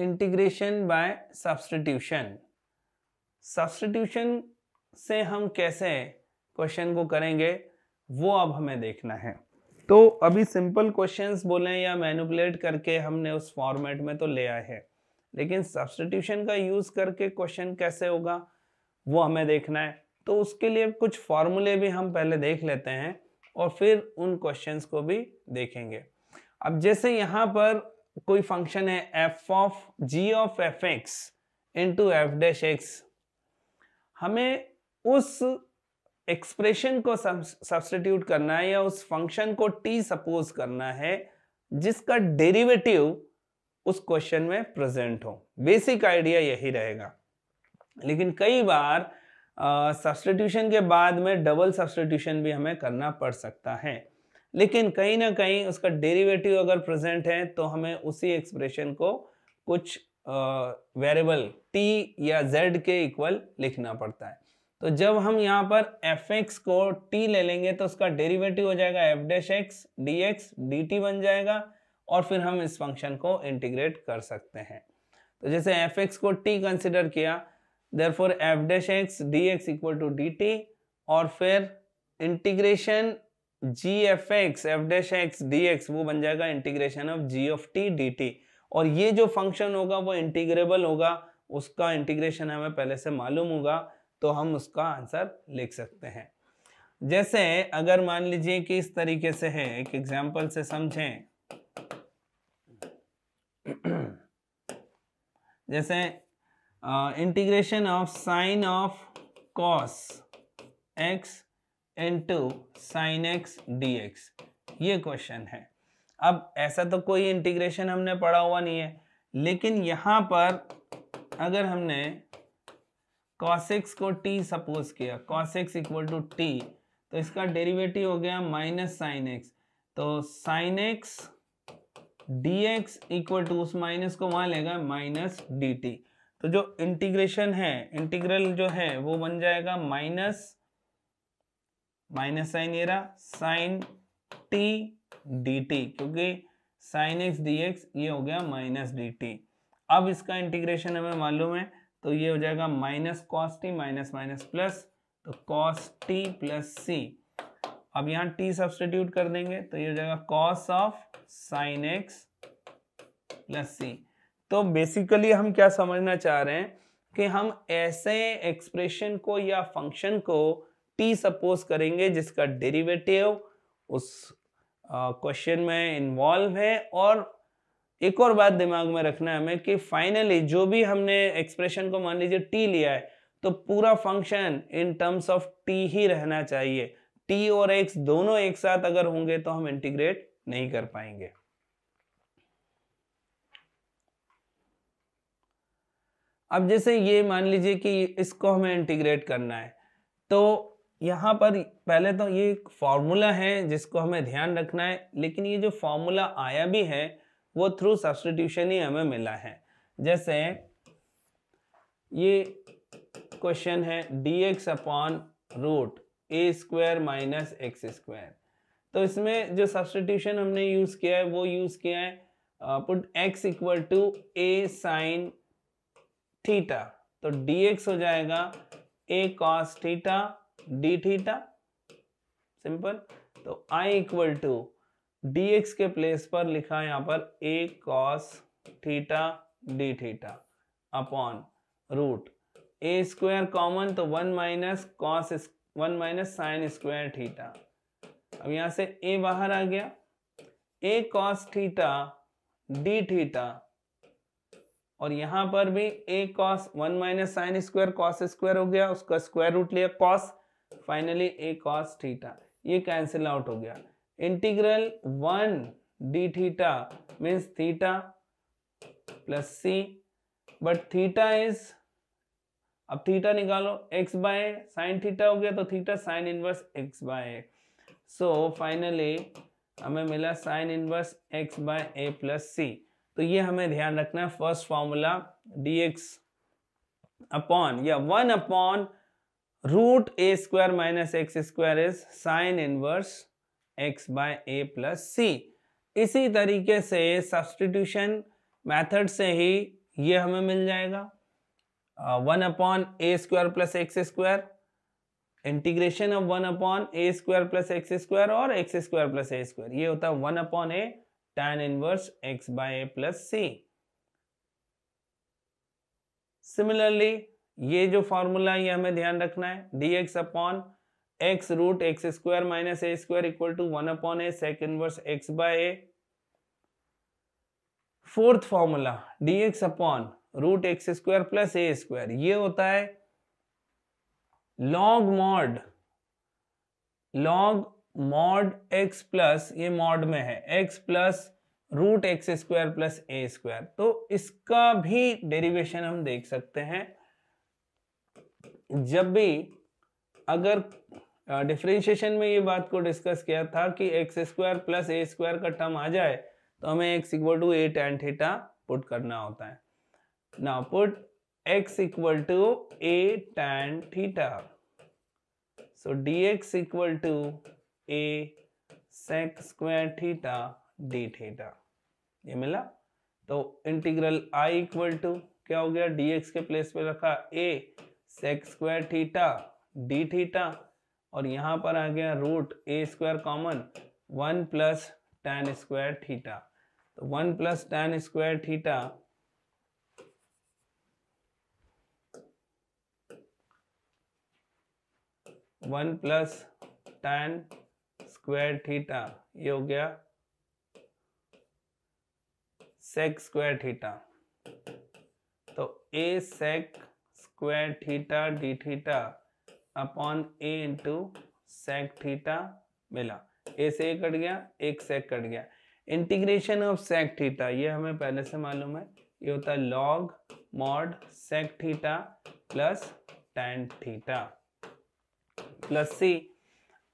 Integration by substitution. Substitution से हम कैसे क्वेश्चन को करेंगे वो अब हमें देखना है। तो अभी सिंपल क्वेश्चंस बोले या मैनिपुलेट करके हमने उस फॉर्मेट में तो ले आए हैं, लेकिन सब्स्टिट्यूशन का यूज करके क्वेश्चन कैसे होगा वो हमें देखना है। तो उसके लिए कुछ फॉर्मूले भी हम पहले देख लेते हैं और फिर उन क्वेश्चंस को भी देखेंगे। अब जैसे यहाँ पर कोई फंक्शन है f of g of F x into F dash x, हमें उस एक्सप्रेशन को सब्स्टिट्यूट करना है या उस फंक्शन को t सपोज करना है जिसका डेरिवेटिव उस क्वेश्चन में प्रेजेंट हो। बेसिक आइडिया यही रहेगा, लेकिन कई बार सब्स्टिट्यूशन के बाद में डबल सब्स्टिट्यूशन भी हमें करना पड़ सकता है, लेकिन कहीं ना कहीं उसका डेरिवेटिव अगर प्रेजेंट है तो हमें उसी एक्सप्रेशन को कुछ वेरिएबल t या z के इक्वल लिखना पड़ता है। तो जब हम यहाँ पर fx को t ले लेंगे तो उसका डेरिवेटिव हो जाएगा f dash x dx dt बन जाएगा, और फिर हम इस फंक्शन को इंटीग्रेट कर सकते हैं। तो जैसे fx को t कंसिडर किया, therefore f dash x dx equal to dt, और फिर integration g f x f dash x dx वो बन जाएगा integration of g of t dt, और ये जो फंक्शन होगा वो इंटीग्रेबल होगा, उसका इंटीग्रेशन हमें पहले से मालूम होगा, तो हम उसका आंसर लिख सकते हैं। जैसे अगर मान लीजिए कि इस तरीके से है, एक एग्जांपल से समझें। जैसे integration of sine of cos x into sine x dx, ये क्वेश्चन है। अब ऐसा तो कोई इंटीग्रेशन हमने पढ़ा हुआ नहीं है, लेकिन यहाँ पर अगर हमने cos x को t सपोज किया, cos x equal to t, तो इसका डेरिवेटिव हो गया माइनस साइन एक्स, तो sine x dx equal to उस माइनस को वहां लेगा माइनस dt। तो जो इंटीग्रेशन है, इंटीग्रल जो है वो बन जाएगा माइनस साइन ये रहा साइन t dt, क्योंकि साइन एक्स dx ये हो गया माइनस dt। अब इसका इंटीग्रेशन हमें मालूम है, तो ये हो जाएगा minus cos T minus minus plus, तो कॉस टी प्लस सी। अब यहाँ t सब्स्टिट्यूट कर देंगे तो ये हो जाएगा cos of sine x plus c. तो बेसिकली हम क्या समझना चाह रहे हैं कि हम ऐसे एक्सप्रेशन को या फंक्शन को t सपोज करेंगे जिसका डेरिवेटिव उस क्वेश्चन में इन्वॉल्व है, और एक और बात दिमाग में रखना है हमें कि फाइनली जो भी हमने एक्सप्रेशन को मान लीजिए t लिया है, तो पूरा function in terms of t ही रहना चाहिए। t और x दोनों एक साथ अगर होंगे तो हम इंटीग्रेट नहीं कर पाएंगे। अब जैसे ये मान लीजिए कि इसको हमें इंटीग्रेट करना है, तो यहाँ पर पहले तो ये एक फॉर्मूला है जिसको हमें ध्यान रखना है, लेकिन ये जो फॉर्मूला आया भी है वो थ्रू सब्स्टिट्यूशन ही हमें मिला है। जैसे ये क्वेश्चन है dx upon root a square minus x square, तो इसमें जो सब्स्टिट्यूशन हमने यूज किया है वो यूज किया है put x equal to a sine theta, तो dx हो जाएगा a cos theta d theta, simple. तो I इक्वल टू dx के प्लेस पर लिखा है यहाँ पर a cos theta d theta upon root a square common, तो 1 माइनस साइन स्क्वायर थीटा। अब यहाँ से a बाहर आ गया, a cos theta d theta, और यहाँ पर भी a cos 1 minus sine square cos square हो गया, उसका स्क्वायर रूट लिया cos, finally a cos theta, ये कैंसिल आउट हो गया। Integral 1 d theta means theta plus c, but theta is, अब थीटा निकालो x बाय साइन थीटा हो गया, तो theta sine inverse x by a, so finally हमें मिला sine inverse x by a plus c. तो ये हमें ध्यान रखना है, फर्स्ट फॉर्मूला dx अपॉन या 1 upon root a square minus x square is sine inverse x by a plus c. इसी तरीके से सब्स्टिट्यूशन मेथड से ही ये हमें मिल जाएगा 1/a² + x², integration of 1/a² + x² और x² + a², ये होता है 1/a tan inverse x/a + c। Similarly ये जो फॉर्मूला ये हमें ध्यान रखना है, dx/x √ x² - a² = 1/a sec inverse x/a। Fourth formula dx/√ x² + a², ये होता है log mod x प्लस, ये मॉड में है, x प्लस √ x² + a²। तो इसका भी डेरिवेशन हम देख सकते हैं। जब भी अगर डिफरेंशिएशन में ये बात को डिस्कस किया था कि x² + a² का टर्म आ जाए तो हमें x = a tan theta put करना होता है। Now put x = a tan theta, so dx = a sec² theta d theta, ये मिला। तो इंटीग्रल I = क्या हो गया, dx के प्लेस पे रखा a sec² theta d theta, और यहाँ पर आ गया √a² कॉमन, 1 + tan² थीटा। तो 1 + tan² थीटा ये हो गया sec² थीटा। तो a sec² theta d theta upon a into sec theta मिला। a से a कट गया, एक sec कट गया। इंटीग्रेशन ऑफ sec थीटा ये हमें पहले से मालूम है, ये होता है log mod sec theta plus tan theta plus c।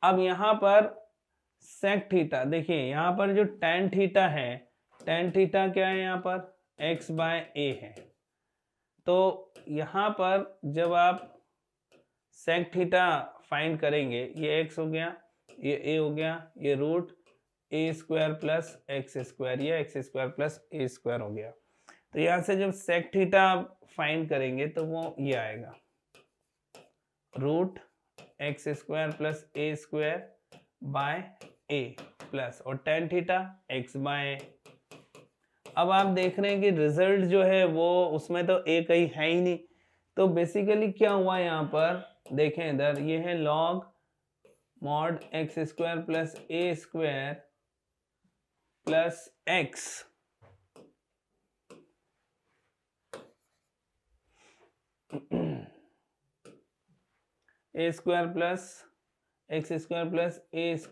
अब यहाँ पर sec थीटा, देखिए यहाँ पर जो tan थीटा है, tan थीटा क्या है, यहाँ पर x/a है। तो यहाँ पर जब आप sec थीटा फाइंड करेंगे, ये x हो गया, ये a हो गया, ये √a² + x², ये x² + a² हो गया। तो यहाँ से जब sec थीटा फाइंड करेंगे तो वो ये आएगा √x² + a² a प्लस, और tan थीटा x/a। अब आप देख रहे हैं कि रिजल्ट जो है वो उसमें तो a कहीं है ही नहीं। तो बेसिकली क्या हुआ यहाँ पर, देखें इधर, ये है log mod x² + a² plus x, a² plus x² plus a²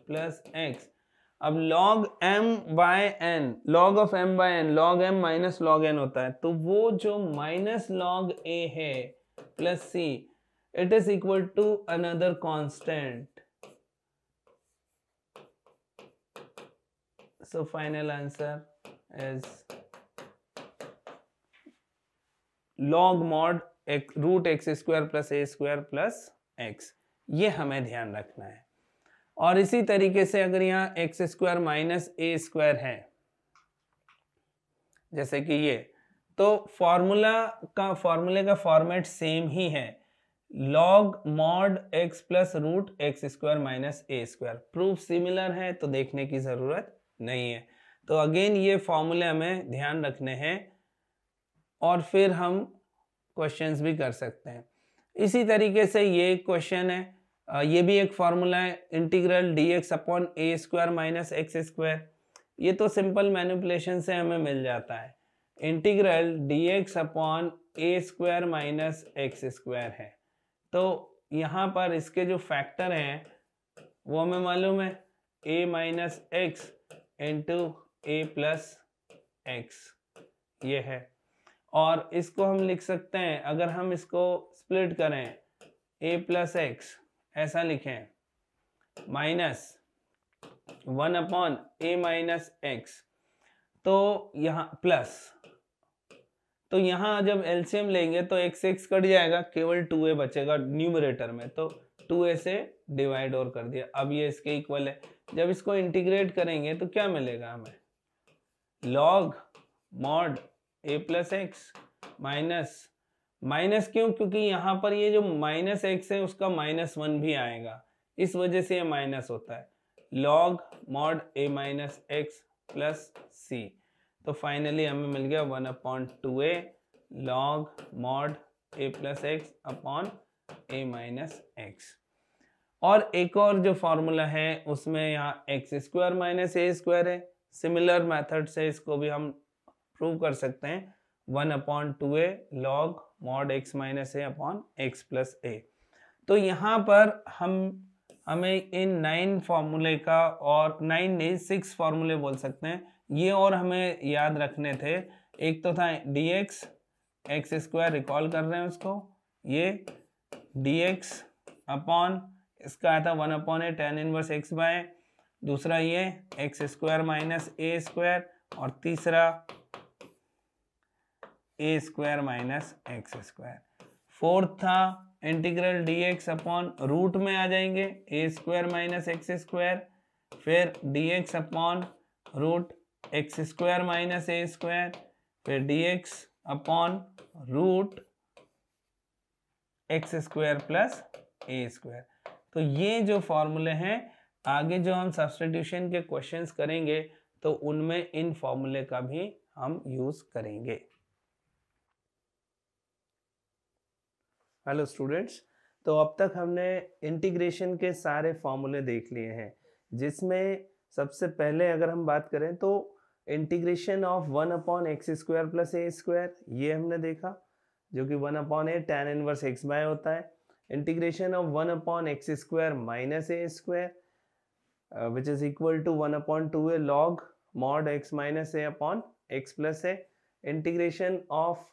plus x। अब log m/n, log of m/n, log m minus log n होता है, तो वो जो माइनस log a है plus c, it is equal to another constant. So final answer is log mod √x² + a² plus x। ये हमें ध्यान रखना है। और इसी तरीके से अगर यहाँ x² माइनस a² है, जैसे कि ये, तो फॉर्मूले का फॉर्मेट सेम ही है, log mod x plus √x² minus a²। Proof similar है तो देखने की जरूरत नहीं है। तो अगेन ये फॉर्मूले हमें ध्यान रखने हैं और फिर हम क्वेश्चंस भी कर सकते हैं। इसी तरीके से ये क्वेश्चन है, ये भी एक फॉर्मूला है, इंटीग्रल dx/a² - x²। ये तो सिंपल मैनिपुलेशन से हमें मिल जाता है। इंटीग्रल dx/a² - x² है। तो यहाँ पर इसके जो फैक्टर हैं वो हमें मालूम है, a - x into a plus x, ये है। और इसको हम लिख सकते हैं, अगर हम इसको स्प्लिट करें, a प्लस x ऐसा लिखें, माइनस 1/a - x, तो यहाँ प्लस, तो यहाँ जब एलसीएम लेंगे तो x कट जाएगा, केवल 2a बचेगा न्यूमरेटर में, तो 2a से डिवाइड और कर दिया। अब ये इसके इक्वल है। जब इसको इंटीग्रेट करेंगे तो क्या मिलेगा हमें, log mod ए प्लस एक्स माइनस, माइनस क्यों, क्योंकि यहाँ पर ये जो माइनस एक्स है उसका -1 भी आएगा, इस वजह से ये माइनस होता है, log mod a minus x plus c. तो फाइनली हमें मिल गया 1/2a log mod a plus x upon a minus x. और एक और जो फॉर्मूला है उसमें यहाँ x square minus a square है, सिमिलर मेथड से इसको भी हम प्रूव कर सकते हैं, 1/2a log mod x minus a upon x plus a. तो यहाँ पर हमें इन 9 फॉर्मूले का, और 9 नहीं 6 फॉर्मूले बोल सकते हैं, ये और हमें याद रखने थे। एक तो था dx एक्स स्क्वायर, रिकॉल कर रहे हैं उसको, ये dx अपॉन इसका आया था 1/a tan inverse x by, दूसरा ये x square minus a square, और तीसरा a square minus x square. Fourth था इंटीग्रल dx अपॉन रूट में आ जाएंगे a square minus x square, फिर dx upon root x square minus a square, फिर dx upon root x square plus a square. तो ये जो फॉर्मूले हैं, आगे जो हम सब्स्टिट्यूशन के क्वेश्चंस करेंगे तो उनमें इन फॉर्मूले का भी हम यूज करेंगे। हेलो स्टूडेंट्स, तो अब तक हमने इंटीग्रेशन के सारे फॉर्मूले देख लिए हैं, जिसमें सबसे पहले अगर हम बात करें तो integration of 1/x square plus a square, ये हमने देखा, जो कि 1/a tan inverse x by होता है। Integration of 1/x square minus a square which is equal to 1/2a log mod x minus a upon x plus a. Integration of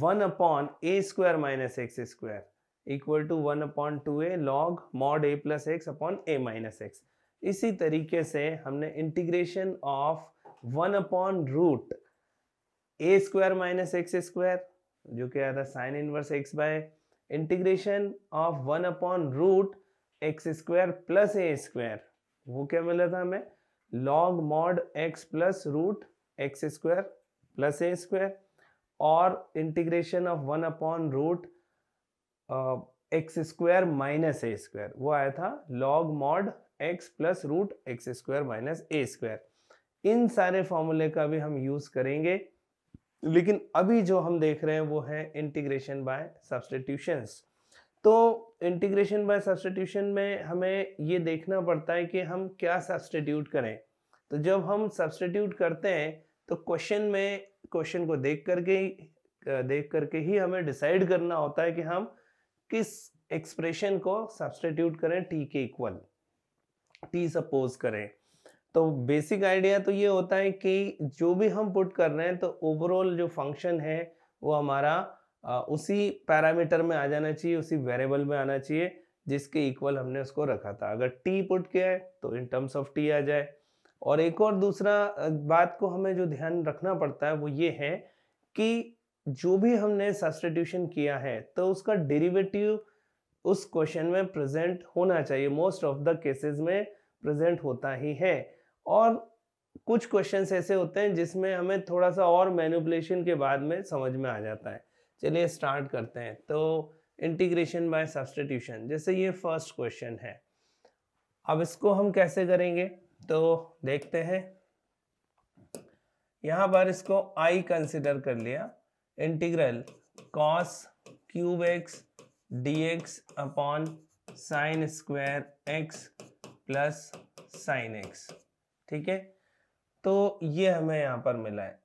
1/a square minus x square equal to 1/2a log mod a plus x upon a minus x. इसी तरीके से हमने integration of 1/रूट a square minus x square, जो कि आया था sine inverse x by, integration of 1/रूट x square plus a square, वो क्या मिला था हमें, log mod x plus root x square plus a square, और इंटीग्रेशन ऑफ 1/रूट x square minus a square, वो आया था log mod x plus root x square minus a square. इन सारे फॉर्मूले का भी हम यूज करेंगे, लेकिन अभी जो हम देख रहे हैं वो है इंटीग्रेशन बाय सब्स्टिट्यूशंस। तो इंटीग्रेशन बाय सब्स्टिट्यूशन में हमें ये देखना पड़ता है कि हम क्या सब्स्टिट्यूट करें। तो जब हम सब्स्टिट्यूट करते हैं तो क्वेश्चन को देख करके ही हमें डिसाइड करना होता है कि हम किस एक्सप्रेशन को सब्स्टिट्यूट करें t के इक्वल, t सपोज करें। तो बेसिक आइडिया तो ये होता है कि जो भी हम पुट कर रहे हैं तो ओवरऑल जो फंक्शन है वो हमारा उसी पैरामीटर में आ जाना चाहिए, उसी वेरिएबल में आना चाहिए जिसके इक्वल हमने उसको रखा था। अगर t पुट किया है तो इन टर्म्स ऑफ t आ जाए। और एक और दूसरा बात को हमें जो ध्यान रखना पड़ता है वो ये है कि जो भी हमने सब्स्टिट्यूशन किया है तो उसका डेरिवेटिव उस क्वेश्चन में प्रेजेंट होना चाहिए, मोस्ट ऑफ द केसेस में प्रेजेंट होता ही है। और कुछ क्वेश्चंस ऐसे होते हैं जिसमें हमें थोड़ा सा और मैनिपुलेशन के बाद में समझ में आ जाता है। चलिए स्टार्ट करते हैं। तो इंटीग्रेशन बाय सब्स्टिट्यूशन, जैसे ये फर्स्ट क्वेश्चन है, अब इसको हम कैसे करेंगे तो देखते हैं। यहाँ पर इसको I कंसिडर कर लिया, integral cos cube x dx upon sine square x plus sign x, ठीक है। तो ये हमें यहाँ पर मिला है।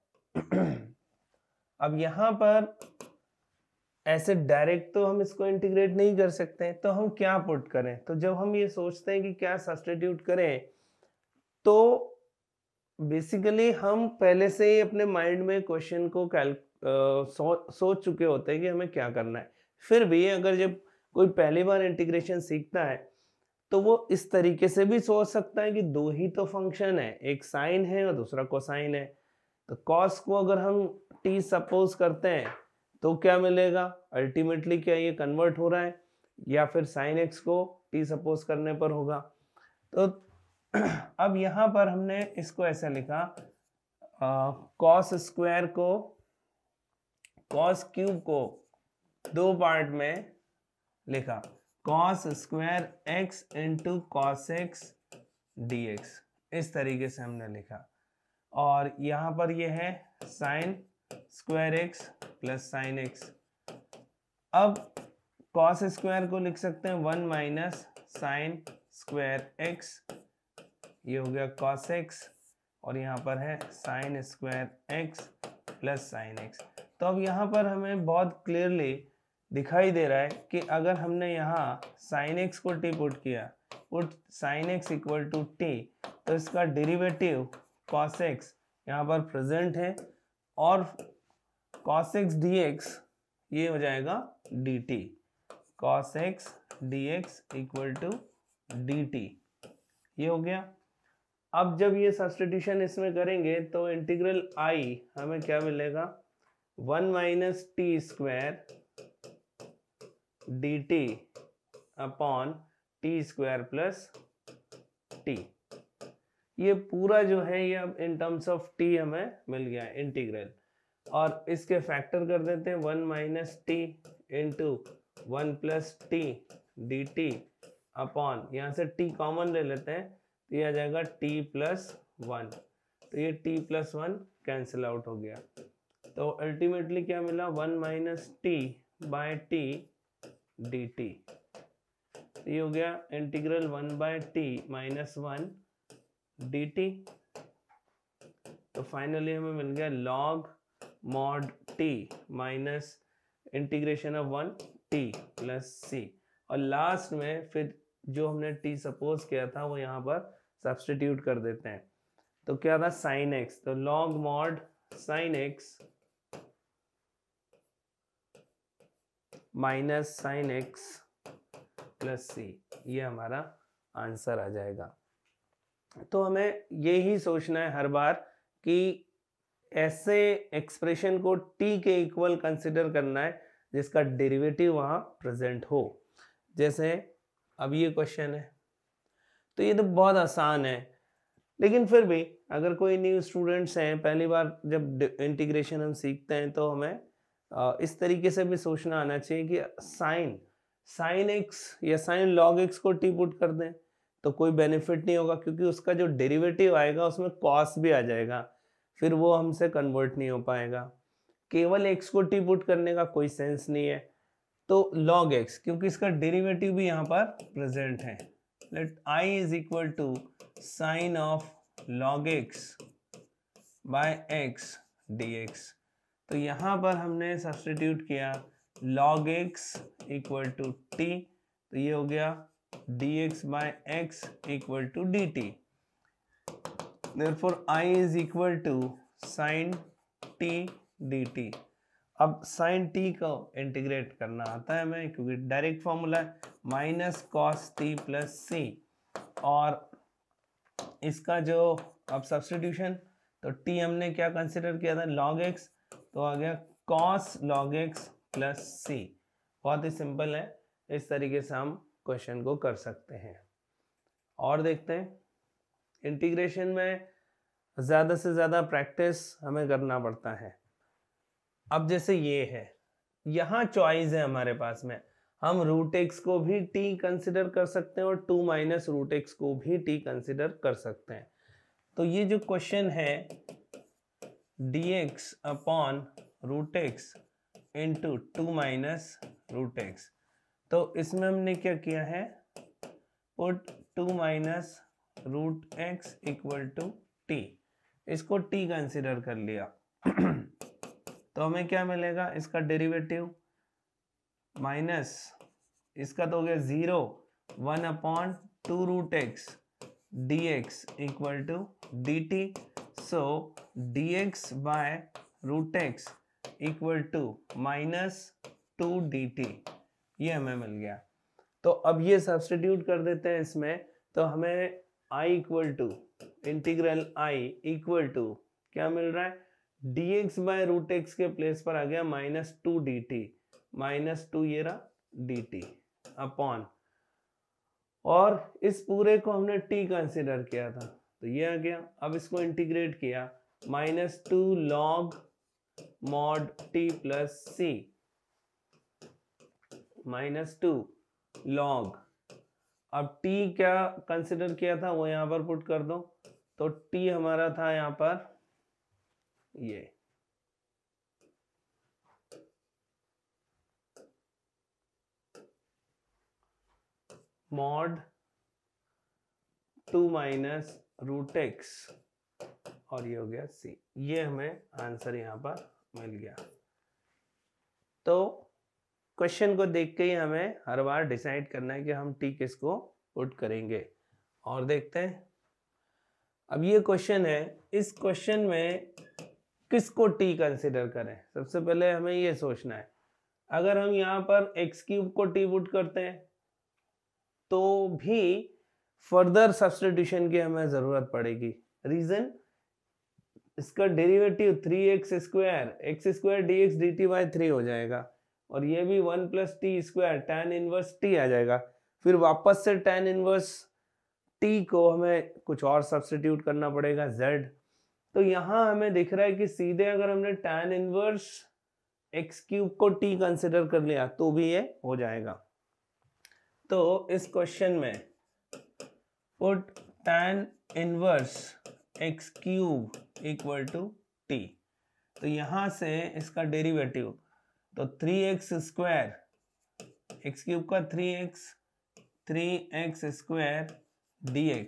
अब यहाँ पर ऐसे डायरेक्ट तो हम इसको इंटीग्रेट नहीं कर सकते, तो हम क्या पुट करें। तो जब हम ये सोचते हैं कि क्या सब्स्टिट्यूट करें, तो बेसिकली हम पहले से ही अपने माइंड में क्वेश्चन को सोच चुके होते हैं कि हमें क्या करना है। फिर भी अगर जब कोई पहली बार इंटीग्रेशन सीखता है तो वो इस तरीके से भी सोच सकता है कि दो ही तो फंक्शन है, एक साइन है और दूसरा कोसाइन है। तो कॉस को अगर हम t सपोज करते हैं तो क्या मिलेगा, अल्टीमेटली क्या ये कन्वर्ट हो रहा है, या फिर साइन x को t सपोज करने पर होगा। तो अब यहाँ पर हमने इसको ऐसा लिखा कॉस स्क्वायर को, कॉस क्यूब को दो पार्ट में लिखा, cos square x into cos x d x, इस तरीके से हमने लिखा। और यहाँ पर ये है sine square x plus sine x. अब कॉस स्क्वायर को लिख सकते हैं 1 माइनस साइन स्क्वायर एक्स, ये हो गया कॉस एक्स, और यहाँ पर है sine square x plus sign x. तो अब यहाँ पर हमें बहुत क्लियरली दिखाई दे रहा है कि अगर हमने यहाँ साइन एक्स को टी पुट किया, put sine x equal to t, तो इसका डेरिवेटिव कॉस एक्स यहाँ पर प्रेजेंट है, और कॉस एक्स डी एक्स ये हो जाएगा d t, cos x d x equal to d t, ये हो गया। अब जब ये सब्स्टिट्यूशन इसमें करेंगे तो इंटीग्रल आई हमें क्या मिलेगा, 1 minus T square D T upon T square plus T. ये पूरा जो है ये अब इन टर्म्स ऑफ टी हमें मिल गया इंटीग्रल, और इसके फैक्टर कर देते हैं 1 minus T into 1 plus T d T upon, यहाँ से टी कॉमन ले लेते हैं तो ये आ जाएगा टी प्लस 1, तो ये टी प्लस 1 कैंसिल आउट हो गया। तो अल्टीमेटली क्या मिला, 1 minus t by t d t, ये हो गया integral 1 by t minus 1 d t. तो फाइनली हमें मिल गया log mod t minus integration of 1 t plus c, और लास्ट में फिर जो हमने टी सपोज किया था वो यहाँ पर सब्स्टिट्यूट कर देते हैं। तो क्या था साइन एक्स, तो log mod sine x minus sine x plus c, ये हमारा आंसर आ जाएगा। तो हमें यही सोचना है हर बार कि ऐसे एक्सप्रेशन को टी के इक्वल कंसिडर करना है जिसका डेरिवेटिव वहाँ प्रेजेंट हो। जैसे अब ये क्वेश्चन है, तो ये तो बहुत आसान है, लेकिन फिर भी अगर कोई न्यू स्टूडेंट्स हैं, पहली बार जब इंटीग्रेशन हम सीखते हैं तो हमें इस तरीके से भी सोचना आना चाहिए कि साइन एक्स या साइन लॉग एक्स को टी पुट कर दें तो कोई बेनिफिट नहीं होगा, क्योंकि उसका जो डेरिवेटिव आएगा उसमें कॉस भी आ जाएगा, फिर वो हमसे कन्वर्ट नहीं हो पाएगा। केवल एक्स को टी पुट करने का कोई सेंस नहीं है, तो लॉग एक्स, क्योंकि इसका डेरिवेटिव भी यहाँ पर प्रेजेंट है, let I is equal to sine of log x by x d x. तो यहाँ पर हमने सब्स्टिट्यूट किया log x equal to t, तो ये हो गया dx by x equal to dt। Therefore I is equal to sin t dt। अब sin t को इंटीग्रेट करना आता है हमें, क्योंकि डायरेक्ट फॉर्मूला है minus cos T plus c, और इसका जो अब सब्स्टिट्यूशन, तो t हमने क्या कंसिडर किया था log x, तो आ गया cos log x प्लस सी। बहुत ही सिंपल है, इस तरीके से हम क्वेश्चन को कर सकते हैं। और देखते हैं, इंटीग्रेशन में ज़्यादा से ज़्यादा प्रैक्टिस हमें करना पड़ता है। अब जैसे ये है, यहाँ चॉइस है हमारे पास में, हम रूट एक्स को भी टी कंसिडर कर सकते हैं और 2 माइनस रूट एक्स को भी टी कंसिडर कर सकते हैं। तो ये जो क्वेश्चन है dx upon root x into 2 minus root x, तो इसमें हमने क्या किया है, put 2 minus root x equal to t, इसको टी कंसिडर कर लिया। तो हमें क्या मिलेगा, इसका डेरिवेटिव माइनस इसका तो हो गया 0, 1 upon 2 root x d x equal to d t. So d x by root x equal to minus 2 d t, ये हमें मिल गया। तो अब ये सब्स्टिट्यूट कर देते हैं इसमें, तो हमें i equal to integral i equal to क्या मिल रहा है, dx बाय रूट एक्स के प्लेस पर आ गया माइनस 2 डी टी, माइनस 2 ये रहा डी टी अपॉन, और इस पूरे को हमने t कंसिडर किया था तो ये आ गया। अब इसको इंटीग्रेट किया -2 log mod t plus c, -2 log, अब t क्या कंसिडर किया था वो यहाँ पर पुट कर दो, तो t हमारा था यहाँ पर ये mod 2 माइनस रूट एक्स और ये हो गया c। ये हमें आंसर यहाँ पर मिल गया। तो क्वेश्चन को देख के ही हमें हर बार डिसाइड करना है कि हम t किसको पुट करेंगे। और देखते हैं, अब ये क्वेश्चन है, इस क्वेश्चन में किसको t कंसिडर करें। सबसे पहले हमें ये सोचना है, अगर हम यहाँ पर x क्यूब को t पुट करते हैं तो भी फर्दर सब्स्टिट्यूशन की हमें जरूरत पड़ेगी। रीजन, इसका derivative 3x square x square d x d t by 3 हो जाएगा, और ये भी 1 plus t square tan inverse t आ जाएगा। फिर वापस से टैन इनवर्स टी को हमें कुछ और सब्स्टिट्यूट करना पड़ेगा z। तो यहाँ हमें दिख रहा है कि सीधे अगर हमने टैन इनवर्स एक्स क्यूब को t कंसिडर कर लिया तो भी ये हो जाएगा। तो इस क्वेश्चन में put tan inverse x cube equal to t, तो यहाँ से इसका डेरिवेटिव, तो 3x स्क्वायर एक्स क्यूब का 3x स्क्वायर dx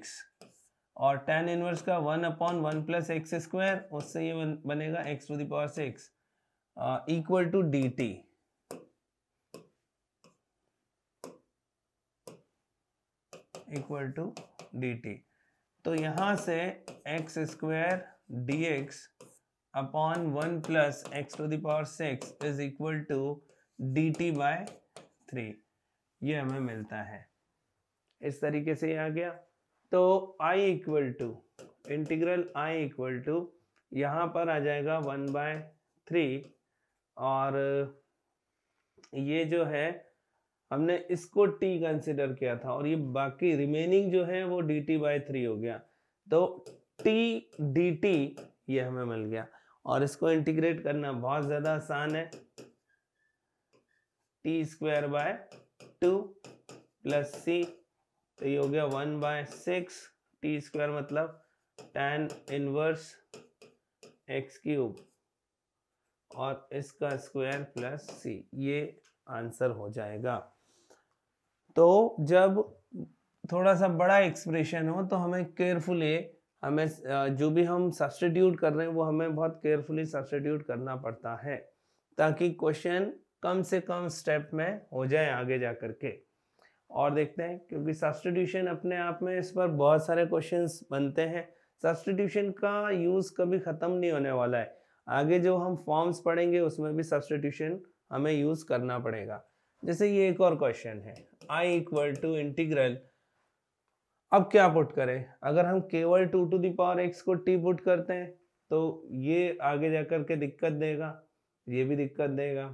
और tan इनवर्स का 1/1 प्लस एक्स स्क्वायर, उससे ये बनेगा x to the power 6 equal to dt। Equal to dt, तो यहाँ से x square d x upon 1 plus x to the power 6 is equal to d t by 3, ये हमें मिलता है। इस तरीके से ये आ गया। तो i equal to integral i equal to यहाँ पर आ जाएगा 1/3, और ये जो है हमने इसको t कंसिडर किया था और ये बाकी रिमेनिंग जो है वो dt बाई 3 हो गया, तो t dt ये हमें मिल गया। और इसको इंटीग्रेट करना बहुत ज़्यादा आसान है, t square by 2 plus c, तो ये हो गया 1/6 t स्क्वायर मतलब tan इनवर्स एक्स क्यूब और इसका स्क्वायर प्लस c, ये आंसर हो जाएगा। तो जब थोड़ा सा बड़ा एक्सप्रेशन हो तो हमें केयरफुली, हमें जो भी हम सब्स्टिट्यूट कर रहे हैं वो हमें बहुत केयरफुली सब्स्टिट्यूट करना पड़ता है, ताकि क्वेश्चन कम से कम स्टेप में हो जाए आगे जा कर के। और देखते हैं, क्योंकि सब्स्टिट्यूशन अपने आप में इस पर बहुत सारे क्वेश्चंस बनते हैं, सब्स्टिट्यूशन का यूज़ कभी ख़त्म नहीं होने वाला है। आगे जो हम फॉर्म्स पढ़ेंगे उसमें भी सब्स्टिट्यूशन हमें यूज़ करना पड़ेगा। जैसे ये एक और क्वेश्चन है, i इक्वल टू इंटीग्रल, अब क्या पुट करें। अगर हम केवल 2 टू द पावर x को t पुट करते हैं तो ये आगे जाकर के दिक्कत देगा, ये भी दिक्कत देगा।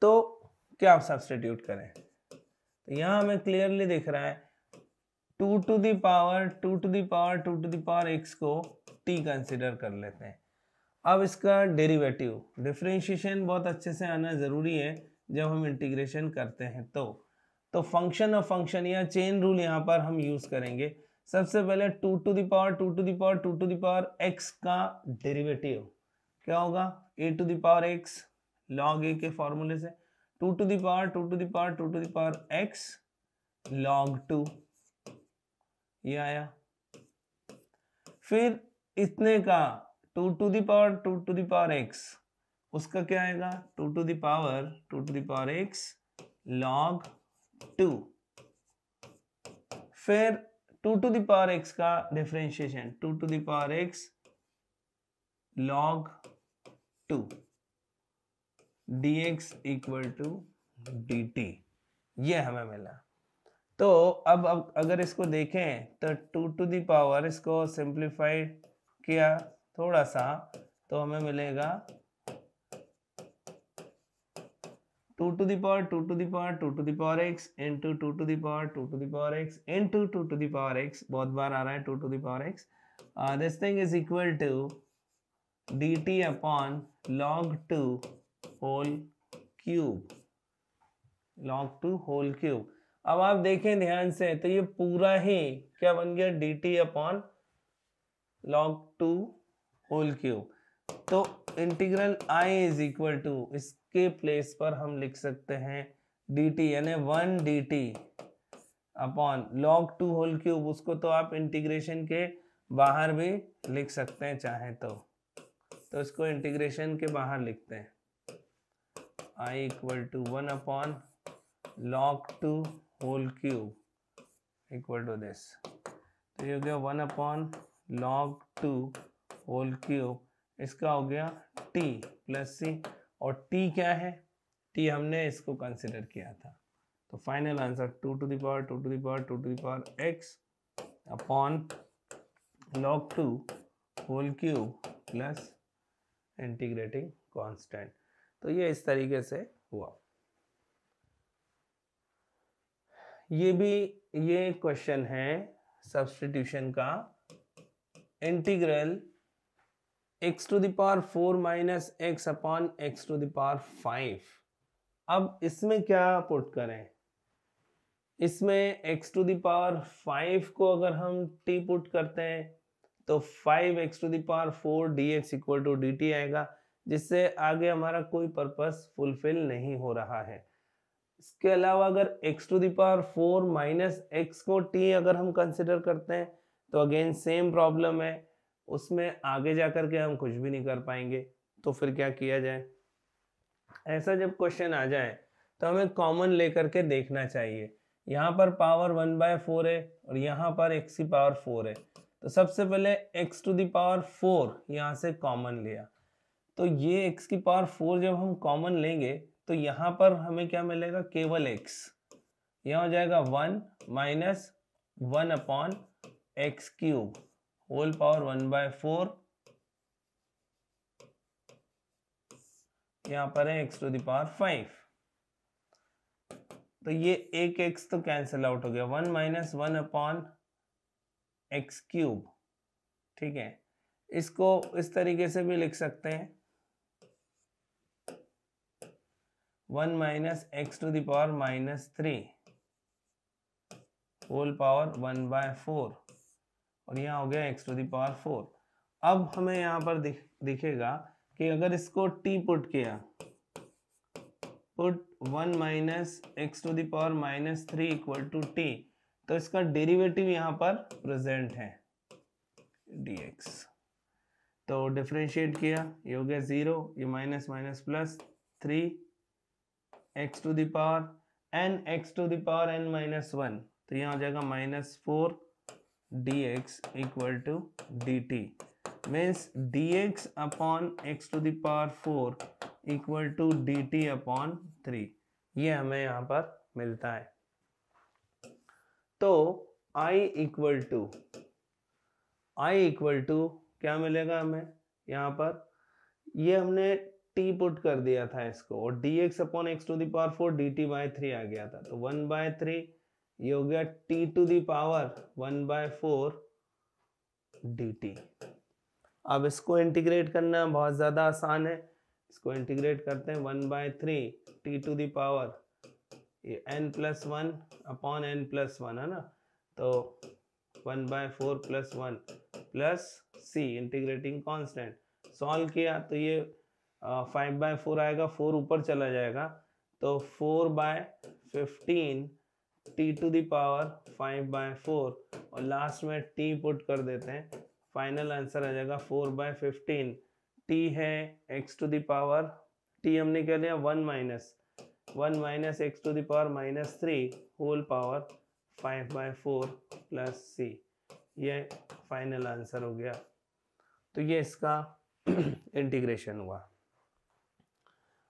तो क्या आप सब्स्टिट्यूट करें, तो यहाँ हमें क्लियरली दिख रहा है 2 टू द पावर x को t कंसिडर कर लेते हैं। अब इसका डेरिवेटिव, डिफरेंशिएशन बहुत अच्छे से आना ज़रूरी है जब हम इंटीग्रेशन करते हैं। तो फंक्शन ऑफ फंक्शन या चेन रूल यहाँ पर हम यूज़ करेंगे। सबसे पहले 2 टू द पावर x का डेरिवेटिव क्या होगा, a to the power x log a के फॉर्मूले से, 2 to the power x log 2, ये आया। फिर इतने का 2 टू द पावर x, उसका क्या आएगा 2 to the power x log 2। फिर 2 टू द पावर x का differentiation 2 to the power x log 2 dx equal to dt, ये हमें मिला। तो अब अगर इसको देखें तो 2 टू द पावर, इसको सिंप्लीफाई किया थोड़ा सा तो हमें मिलेगा 2 to the power x into 2 to the power x into 2 to the power x, बहुत बार आ रहा है 2 to the power x, this thing is equal to dt upon log 2 whole cube, log 2 whole cube. अब आप देखें ध्यान से तो ये पूरा ही क्या बन गया, dt upon log 2 whole cube. तो integral I is equal to, इसके प्लेस पर हम लिख सकते हैं dt यानी 1 dt upon log 2 whole cube. उसको तो आप इंटीग्रेशन के बाहर भी लिख सकते हैं चाहे तो इसको इंटीग्रेशन के बाहर लिखते हैं, I equal to 1 upon log 2 whole cube equal to this. तो ये हो गया 1 अपॉन log 2 होल क्यूब, इसका हो गया t प्लस सी, और t क्या है, t हमने इसको कंसिडर किया था। तो final answer 2 to the power 2 to the power 2 to the power x upon log 2 whole cube plus integrating constant. तो ये इस तरीके से हुआ। ये क्वेश्चन है सब्स्टिट्यूशन का, integral x to the power 4 minus x upon x to the power 5। अब इसमें क्या पुट करें, इसमें x टू द पावर 5 को अगर हम t पुट करते हैं तो 5x to the power 4 dx equal to dt आएगा, जिससे आगे हमारा कोई पर्पस फुलफिल नहीं हो रहा है। इसके अलावा अगर x to the power 4 minus x को t अगर हम कंसिडर करते हैं तो अगेन सेम प्रॉब्लम है, उसमें आगे जाकर के हम कुछ भी नहीं कर पाएंगे। तो फिर क्या किया जाए, ऐसा जब क्वेश्चन आ जाए तो हमें कॉमन लेकर के देखना चाहिए। यहाँ पर पावर 1/4 है और यहाँ पर x की पावर 4 है, तो सबसे पहले x टू द पावर 4 यहाँ से कॉमन लिया, तो ये x की पावर 4 जब हम कॉमन लेंगे तो यहाँ पर हमें क्या मिलेगा, केवल x, यहाँ हो जाएगा 1 minus 1 upon x cube whole power 1/4, यहाँ पर है x टू द पावर 5। तो ये एक x तो कैंसिल आउट हो गया, 1 माइनस 1 अपॉन एक्स क्यूब, ठीक है। इसको इस तरीके से भी लिख सकते हैं, 1 minus x to the power -3 whole power 1/4, और यहाँ हो गया x टू द पावर 4। अब हमें यहाँ पर दिखेगा कि अगर इसको t पुट किया, put 1 minus x to the power -3 equal to t, तो इसका डेरिवेटिव यहाँ पर प्रेजेंट है dx। तो डिफरेंशिएट किया, ये हो गया 0, ये minus minus plus 3 x to the power n x to the power n minus 1, तो यहाँ हो जाएगा -4 dx equal to dt, means dx upon x to the power 4 equal to dt upon 3, ये हमें यहाँ पर मिलता है। तो I इक्वल टू क्या मिलेगा हमें, यहाँ पर ये हमने t पुट कर दिया था इसको, और dx upon x to the power 4 dt/3 आ गया था, तो 1/3, ये हो गया t to the power 1/4 dt। अब इसको इंटीग्रेट करना बहुत ज़्यादा आसान है, इसको इंटीग्रेट करते हैं, 1/3 t टू द पावर ये n+1 अपॉन n+1 है ना, तो 1/4 + 1 plus c integrating constant, solve किया तो ये 5/4 आएगा, 4 ऊपर चला जाएगा, तो 4/15 t टू द पावर 5/4, और लास्ट में t पुट कर देते हैं, फाइनल आंसर आ जाएगा 4/15। t है x to the power, t हमने क्या लिया 1 minus x to the power -3 whole power 5/4 plus c, ये फाइनल आंसर हो गया। तो ये इसका इंटीग्रेशन हुआ।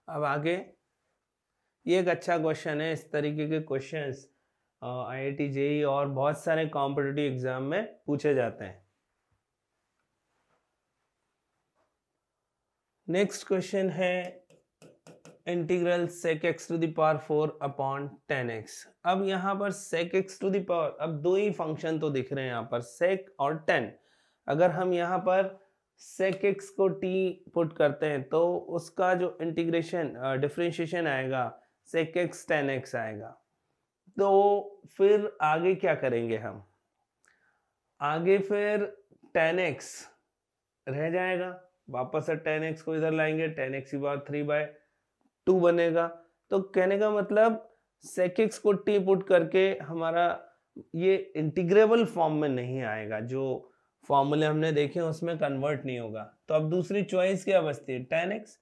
अब आगे ये एक अच्छा क्वेश्चन है, इस तरीके के क्वेश्चंस IIT JEE और बहुत सारे कॉम्पिटिटिव एग्जाम में पूछे जाते हैं। नेक्स्ट क्वेश्चन है integral sec x to the power 4 upon 10x। अब यहाँ पर sec x to the power, अब दो ही फंक्शन तो दिख रहे हैं यहाँ पर, sec और 10। अगर हम यहाँ पर sec x को t पुट करते हैं तो उसका जो इंटीग्रेशन डिफरेंशिएशन आएगा sec x tan x आएगा। तो फिर आगे क्या करेंगे हम, आगे फिर tan x रह जाएगा, वापस से tan x को इधर लाएंगे, tan x की पावर 3/2 बनेगा। तो कहने का मतलब sec x को t पुट करके हमारा ये इंटीग्रेबल फॉर्म में नहीं आएगा, जो फॉर्मूले हमने देखे उसमें कन्वर्ट नहीं होगा। तो अब दूसरी चॉइस क्या बचती है, tan x।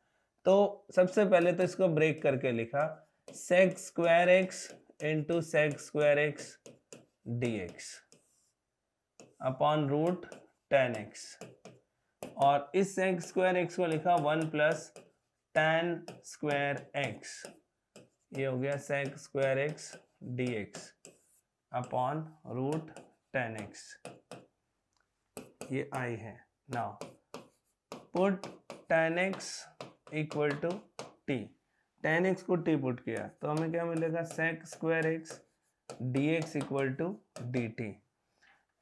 तो सबसे पहले तो इसको ब्रेक करके लिखा sec square x into sec square x dx upon root tan x, और इस sec स्क्वायर x को लिखा 1 प्लस tan स्क्वायर x, ये हो गया sec square x dx upon root tan x, ये I है। Now put tan x equal to t, tan x को t पुट किया तो हमें क्या मिलेगा, sec square x dx equal to dt।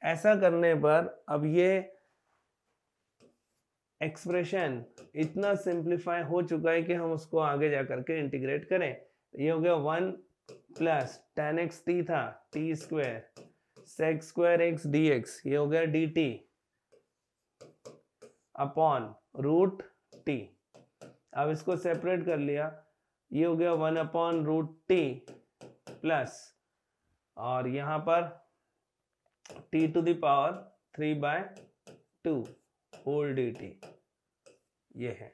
ऐसा करने पर अब ये एक्सप्रेशन इतना सिंप्लीफाई हो चुका है कि हम उसको आगे जाकर के इंटीग्रेट करें। ये हो गया 1 प्लस tan x t था, t square sec square x dx, ये हो गया dt अपॉन रूट t। अब इसको सेपरेट कर लिया, ये हो गया 1 अपॉन रूट t प्लस, और यहाँ पर t to the power 3/2 whole dt, ये है।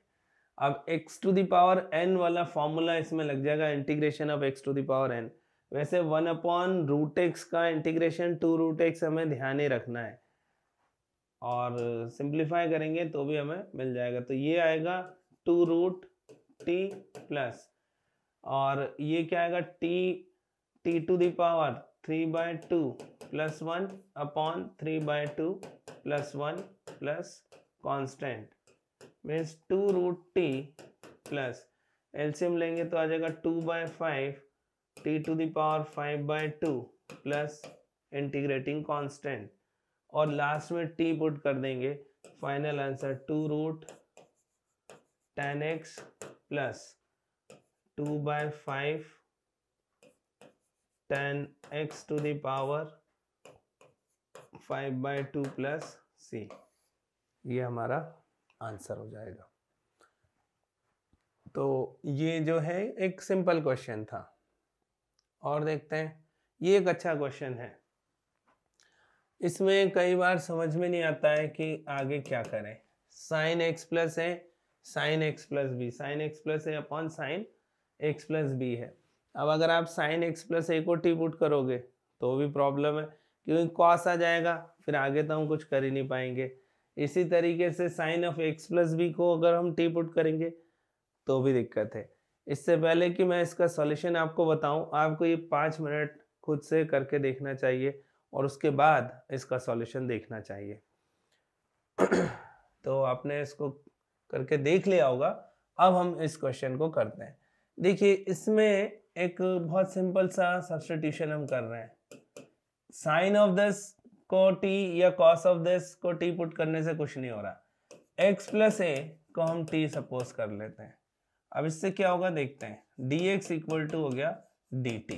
अब x to the power n वाला फॉर्मूला इसमें लग जाएगा, integration of x to the power n। वैसे 1 अपॉन रूट x का इंटीग्रेशन 2 रूट x हमें ध्यान ही रखना है, और सिंप्लीफाई करेंगे तो भी हमें मिल जाएगा। तो ये आएगा 2 रूट t प्लस, और ये क्या आएगा t to the power 3/2 plus 1 upon 3/2 plus 1 plus constant means 2 root t plus LCM लेंगे तो आ जाएगा 2/5 t to the power 5/2 plus integrating constant, और लास्ट में t पुट कर देंगे, final answer 2 root tan x plus 2/5 tan x to the power 5/2 plus c, ये हमारा आंसर हो जाएगा। तो ये जो है एक सिंपल क्वेश्चन था, और देखते हैं, ये एक अच्छा क्वेश्चन है। इसमें कई बार समझ में नहीं आता है कि आगे क्या करें। साइन एक्स प्लस है, sine x plus b, sine x plus a upon sine x plus b है। अब अगर आप साइन एक्स प्लस ए को टी पुट करोगे तो भी प्रॉब्लम है, क्योंकि कॉस आ जाएगा, फिर आगे तो हम कुछ कर ही नहीं पाएंगे। इसी तरीके से sine of x plus b को अगर हम टी पुट करेंगे तो भी दिक्कत है। इससे पहले कि मैं इसका सॉल्यूशन आपको बताऊं, आपको ये 5 मिनट खुद से करके देखना चाहिए, और उसके बाद इसका सॉल्यूशन देखना चाहिए। तो आपने इसको करके देख लिया होगा। अब हम इस क्वेश्चन को करते हैं। देखिए, इसमें एक बहुत सिंपल सा सब्स्टिट्यूशन हम कर रहे हैं। साइन ऑफ दिस को t या कॉस ऑफ दिस को t पुट करने से कुछ नहीं हो रहा। x प्लस ए को हम t सपोज कर लेते हैं। अब इससे क्या होगा देखते हैं, dx इक्वल टू हो गया dt।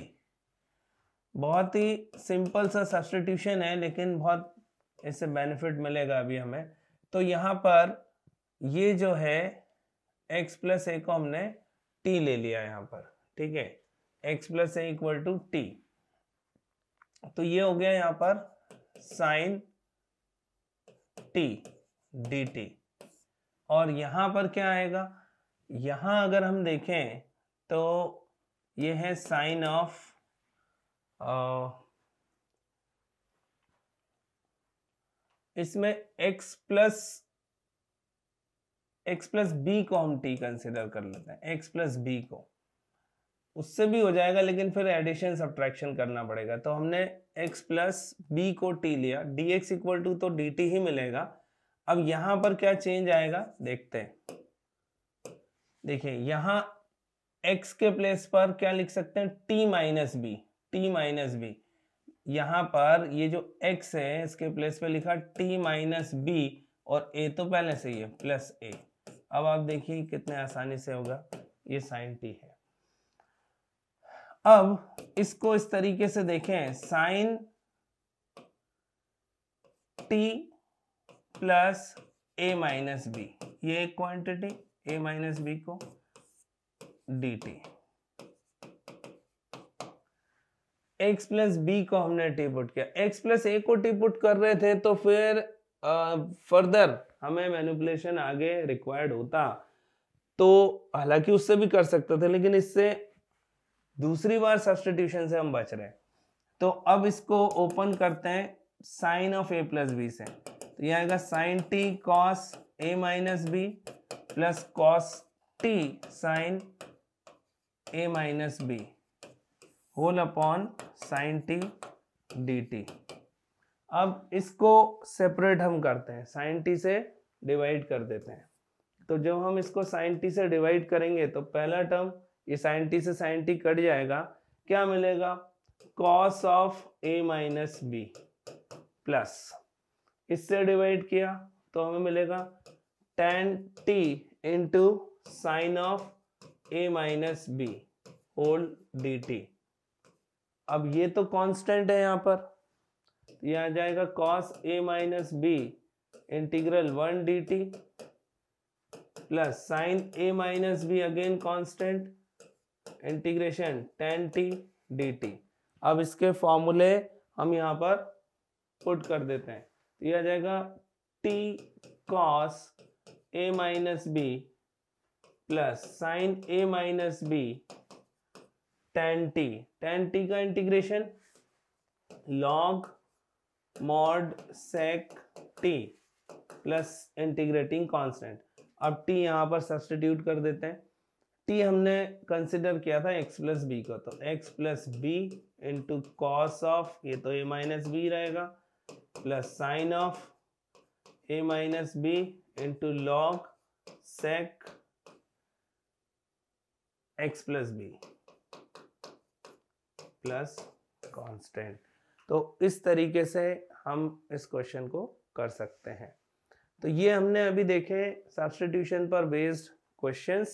बहुत ही सिंपल सा सब्स्टिट्यूशन है, लेकिन बहुत इससे बेनिफिट मिलेगा अभी हमें। तो यहाँ पर ये जो है x प्लस ए को हमने t ले लिया यहाँ पर, ठीक है, x plus a equal to t। तो ये हो गया यहाँ पर साइन t dt, और यहाँ पर क्या आएगा, यहाँ अगर हम देखें तो ये है साइन ऑफ इसमें x प्लस बी को हम t कंसिडर कर लेते हैं, x प्लस बी को, उससे भी हो जाएगा लेकिन फिर एडिशन सब्ट्रैक्शन करना पड़ेगा। तो हमने x प्लस बी को t लिया, dx इक्वल टू तो dt ही मिलेगा। अब यहाँ पर क्या चेंज आएगा देखते हैं। देखिए, यहाँ x के प्लेस पर क्या लिख सकते हैं, t माइनस बी, यहाँ पर ये जो x है इसके प्लेस पे लिखा t माइनस बी और a तो पहले से ही है प्लस a। अब आप देखिए कितने आसानी से होगा, ये साइन t है। अब इसको इस तरीके से देखें, sine t plus a minus b, ये एक क्वांटिटी a माइनस बी को dt, x प्लस बी को हमने टी पुट किया, x प्लस ए को टी पुट कर रहे थे तो फिर फर्दर हमें मैनिपुलेशन आगे रिक्वायर्ड होता, तो हालांकि उससे भी कर सकते थे लेकिन इससे दूसरी बार सब्स्टिट्यूशन से हम बच रहे हैं। तो अब इसको ओपन करते हैं sine of a plus b से, तो यह आएगा sine t cos a minus b plus cos t sine a minus b whole upon sine t d t. अब इसको सेपरेट हम करते हैं, साइन टी से डिवाइड कर देते हैं। तो जब हम इसको साइन टी से डिवाइड करेंगे तो पहला टर्म ये साइन टी से साइन टी कट जाएगा, क्या मिलेगा, cos of a minus b plus इससे डिवाइड किया तो हमें मिलेगा tan t into sine of a minus b whole d t. अब ये तो कांस्टेंट है यहाँ पर, ये आ जाएगा cos a minus b integral 1 dt plus sine a minus b again constant integration tan t dt। अब इसके फॉर्मूले हम यहाँ पर पुट कर देते हैं, तो ये आ जाएगा t cos a minus b plus sine a minus b tan t का integration log mod sec t plus integrating constant. अब t यहाँ पर सब्स्टिट्यूट कर देते हैं, t हमने कंसिडर किया था x प्लस बी को, तो x plus b into cos of, ये तो a माइनस बी रहेगा, plus sine of a minus b into log sec x plus b plus constant. तो इस तरीके से हम इस क्वेश्चन को कर सकते हैं। तो ये हमने अभी देखे सब्स्टिट्यूशन पर बेस्ड क्वेश्चंस।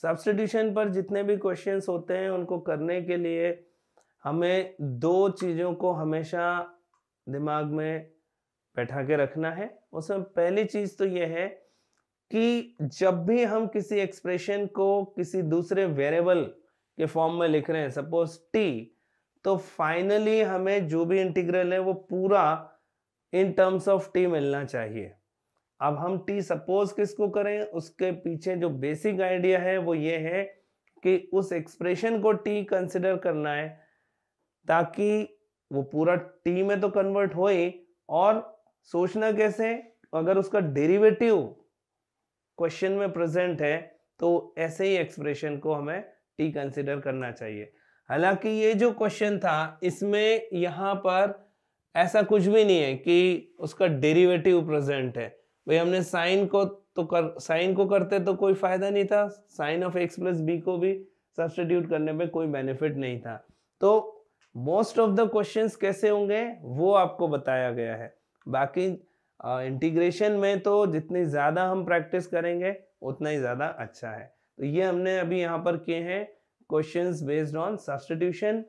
सब्स्टिट्यूशन पर जितने भी क्वेश्चंस होते हैं उनको करने के लिए हमें दो चीज़ों को हमेशा दिमाग में बैठा के रखना है। उसमें पहली चीज़ तो ये है कि जब भी हम किसी एक्सप्रेशन को किसी दूसरे वेरिएबल के फॉर्म में लिख रहे हैं, सपोज t, तो फाइनली हमें जो भी इंटीग्रल है वो पूरा इन टर्म्स ऑफ t मिलना चाहिए। अब हम t सपोज किसको करें, उसके पीछे जो बेसिक आइडिया है वो ये है कि उस एक्सप्रेशन को t कंसिडर करना है ताकि वो पूरा t में तो कन्वर्ट हो ही, और सोचना कैसे, अगर उसका डेरिवेटिव क्वेश्चन में प्रेजेंट है तो ऐसे ही एक्सप्रेशन को हमें t कंसिडर करना चाहिए। हालांकि ये जो क्वेश्चन था इसमें यहाँ पर ऐसा कुछ भी नहीं है कि उसका डेरिवेटिव प्रेजेंट है। भाई हमने साइन को करते तो कोई फायदा नहीं था, sine of x plus b को भी सब्स्टिट्यूट करने में कोई बेनिफिट नहीं था। तो मोस्ट ऑफ द क्वेश्चंस कैसे होंगे वो आपको बताया गया है। बाकी इंटीग्रेशन में तो जितनी ज़्यादा हम प्रैक्टिस करेंगे उतना ही ज़्यादा अच्छा है। तो ये हमने अभी यहाँ पर किए हैं क्वेश्चंस बेस्ड ऑन सब्स्टिट्यूशन।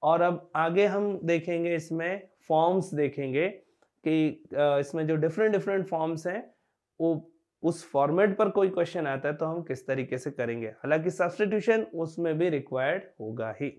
और अब आगे हम देखेंगे, इसमें फॉर्म्स देखेंगे कि इसमें जो डिफरेंट फॉर्म्स हैं वो उस फॉर्मेट पर कोई क्वेश्चन आता है तो हम किस तरीके से करेंगे। हालांकि सब्स्टिट्यूशन उसमें भी रिक्वायर्ड होगा ही।